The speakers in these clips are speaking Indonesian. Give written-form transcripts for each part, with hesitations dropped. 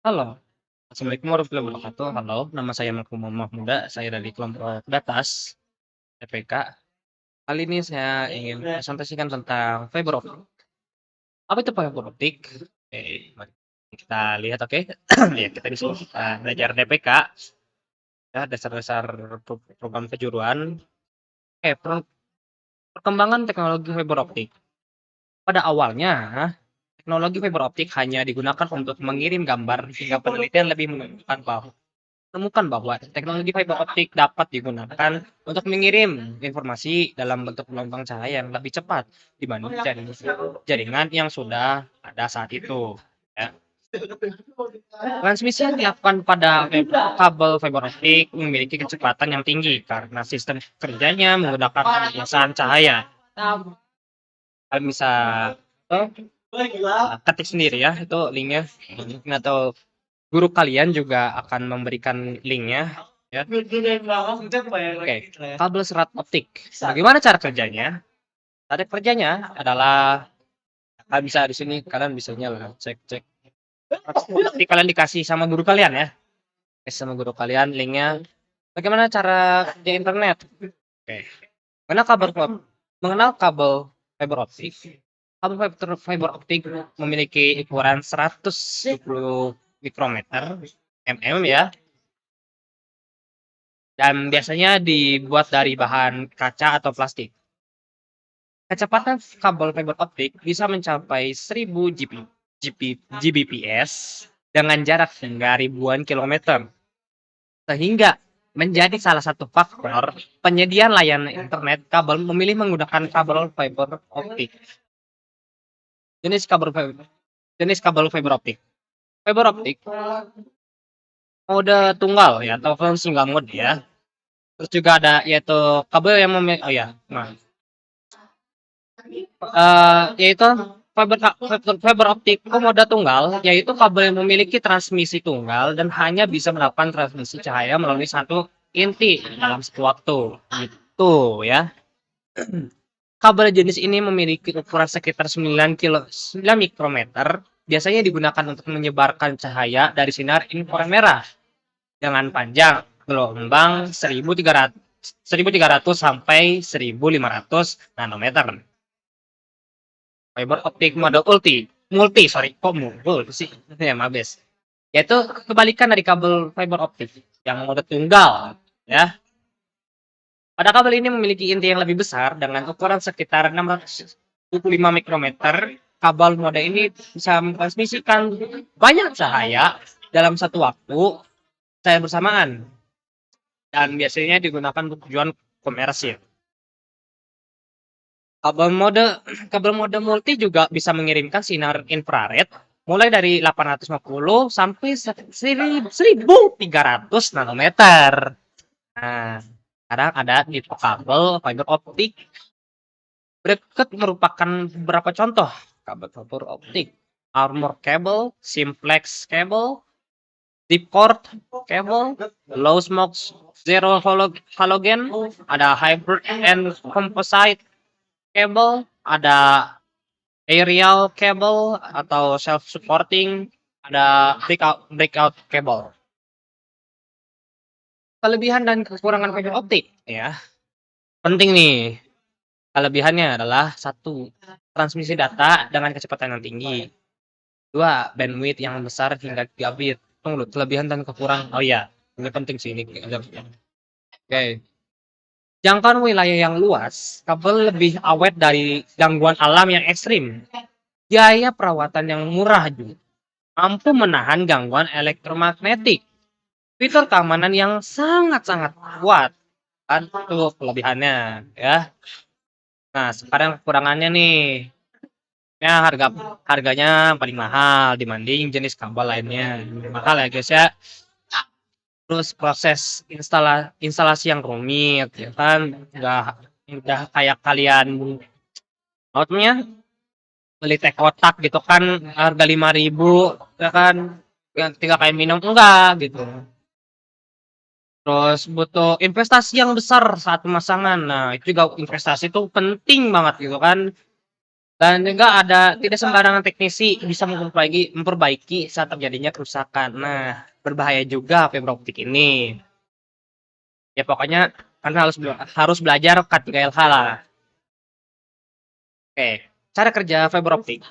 Halo, Assalamualaikum warahmatullahi wabarakatuh. Halo, nama saya Malcolm Mahmuda. Saya dari kelompok Datas TPK. Kali ini saya ingin presentasikan tentang fiber optik. Apa itu fiber optik? Oke, mari kita lihat. Oke, ya kita di sini kita belajar DPK, ya dasar-dasar program kejuruan. Perkembangan teknologi fiber optik. Pada awalnya, teknologi fiber optik hanya digunakan untuk mengirim gambar hingga penelitian lebih menemukan bahwa teknologi fiber optik dapat digunakan untuk mengirim informasi dalam bentuk gelombang cahaya yang lebih cepat dibanding jaringan yang sudah ada saat itu. Ya. Transmisi yang dilakukan pada kabel fiber optik memiliki kecepatan yang tinggi karena sistem kerjanya menggunakan pembiasaan cahaya. Kalian bisa ketik sendiri ya, itu linknya. Atau guru kalian juga akan memberikan linknya. Ya. Oke, kabel serat optik. Bagaimana cara kerjanya? Cara kerjanya adalah kalian bisa di sini, kalian bisa nyala cek. Nanti kalian dikasih sama guru kalian ya. Kasih sama guru kalian linknya. Bagaimana cara kerja internet? Oke. Mengenal kabel fiber optik. Kabel fiber optik memiliki ukuran 120 mikrometer ya, dan biasanya dibuat dari bahan kaca atau plastik. Kecepatan kabel fiber optik bisa mencapai 1000 Gbps dengan jarak hingga ribuan kilometer, sehingga menjadi salah satu faktor penyedia layanan internet kabel memilih menggunakan kabel fiber optik. Jenis kabel fiber optik. Fiber optik mode tunggal ya, atau single mode ya. Terus juga ada yaitu kabel yang yaitu fiber optik mode tunggal, yaitu kabel yang memiliki transmisi tunggal dan hanya bisa melakukan transmisi cahaya melalui satu inti dalam satu waktu. Gitu ya. Kabel jenis ini memiliki ukuran sekitar 9 mikrometer. Biasanya digunakan untuk menyebarkan cahaya dari sinar inframerah dengan panjang gelombang 1300 sampai 1500 nanometer. Fiber optik mode multi sih ya, mabes. Yaitu kebalikan dari kabel fiber optik yang mode tunggal ya. Pada kabel ini memiliki inti yang lebih besar dengan ukuran sekitar 625 mikrometer. Kabel mode ini bisa mentransmisikan banyak cahaya dalam satu waktu saya bersamaan, dan biasanya digunakan untuk tujuan komersil. Kabel mode multi juga bisa mengirimkan sinar infrared mulai dari 850 sampai 1300 nanometer. Nah, sekarang ada tipe kabel fiber optik. Berikut merupakan beberapa contoh kabel fiber optik: armor cable, simplex cable, deep cord cable, low smoke zero halogen, ada hybrid and composite cable, ada aerial cable atau self supporting, ada breakout cable. Kelebihan dan kekurangan fiber optik ya. Penting nih. Kelebihannya adalah satu, transmisi data dengan kecepatan yang tinggi. Dua, bandwidth yang besar hingga gigabit. Tunggu, kelebihan dan kekurangan. Oh iya, ini penting sih ini. Oke. Jangkauan wilayah yang luas, kabel lebih awet dari gangguan alam yang ekstrim. Biaya perawatan yang murah juga. Mampu menahan gangguan elektromagnetik. Fitur keamanan yang sangat-sangat kuat. Kan itu kelebihannya ya. Nah, sekarang kekurangannya nih. Ya, harganya paling mahal dibanding jenis kabel lainnya. Mahal ya guys ya. Terus proses instalasi yang rumit ya kan, udah kayak kalian outnya beli teh kotak gitu kan, harga 5.000 ya kan, yang tinggal kayak minum enggak gitu. Terus butuh investasi yang besar saat pemasangan. Nah, itu juga investasi itu penting banget gitu kan. Dan juga ada tidak sembarangan teknisi bisa memperbaiki saat terjadinya kerusakan. Nah, berbahaya juga fiber optik ini. Ya pokoknya karena harus belajar Cat3LH lah. Oke, cara kerja fiber optik.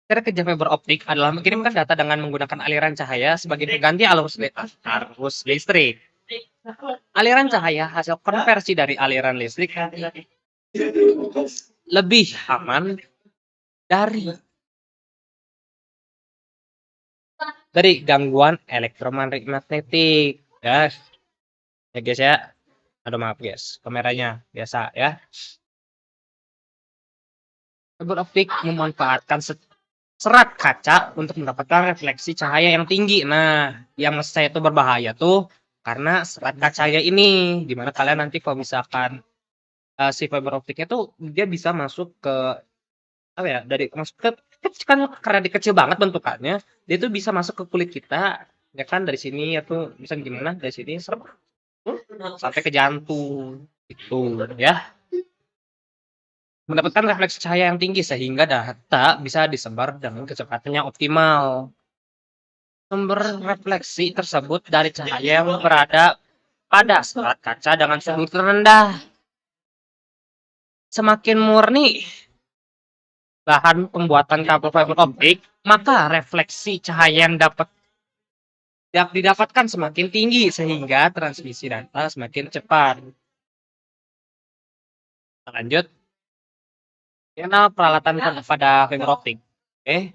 Cara kerja fiber optik adalah mengirimkan data dengan menggunakan aliran cahaya sebagai pengganti arus listrik. Aliran cahaya hasil konversi dari aliran listrik lebih aman dari gangguan elektromagnetik. Ya, ya guys ya. Aduh maaf guys, kameranya biasa ya. Fiber optik memanfaatkan serat kaca untuk mendapatkan refleksi cahaya yang tinggi. Nah, yang maksud saya itu berbahaya tuh karena serat kacanya ini, dimana kalian nanti kalau misalkan si fiber optiknya tuh dia bisa masuk ke apa ya dari masuk ke kan karena dia kecil banget bentukannya, dia tuh bisa masuk ke kulit kita, ya kan dari sini atau bisa gimana dari sini sampai ke jantung itu ya. Mendapatkan refleksi cahaya yang tinggi sehingga data bisa disebar dengan kecepatan yang optimal. Sumber refleksi tersebut dari cahaya yang berada pada serat kaca dengan suhu terendah. Semakin murni bahan pembuatan kabel fiber optik, maka refleksi cahaya yang dapat didapatkan semakin tinggi sehingga transmisi data semakin cepat. Lanjut, kenal peralatan pada fiber optik. Oke,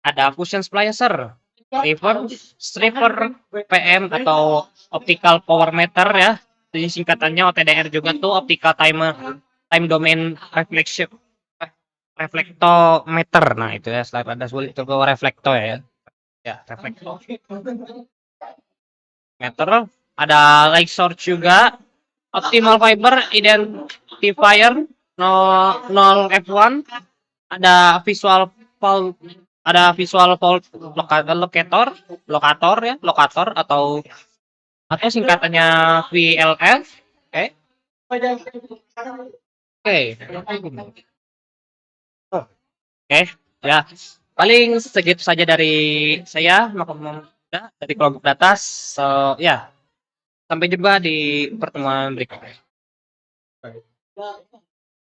ada fusion splicer, stripper, PM atau optical power meter ya. Jadi singkatannya OTDR juga tuh optical time domain reflectometer. Nah, itu ya slide ada sulit itu reflektor ya. Ya, reflektor. Meter, ada light source juga, optimal fiber identifier 0F1, ada visual fault locator atau singkatannya VLF. Oke. Oke, ya. Paling segitu saja dari saya, dari kelompok data. So, ya, sampai jumpa di pertemuan berikutnya.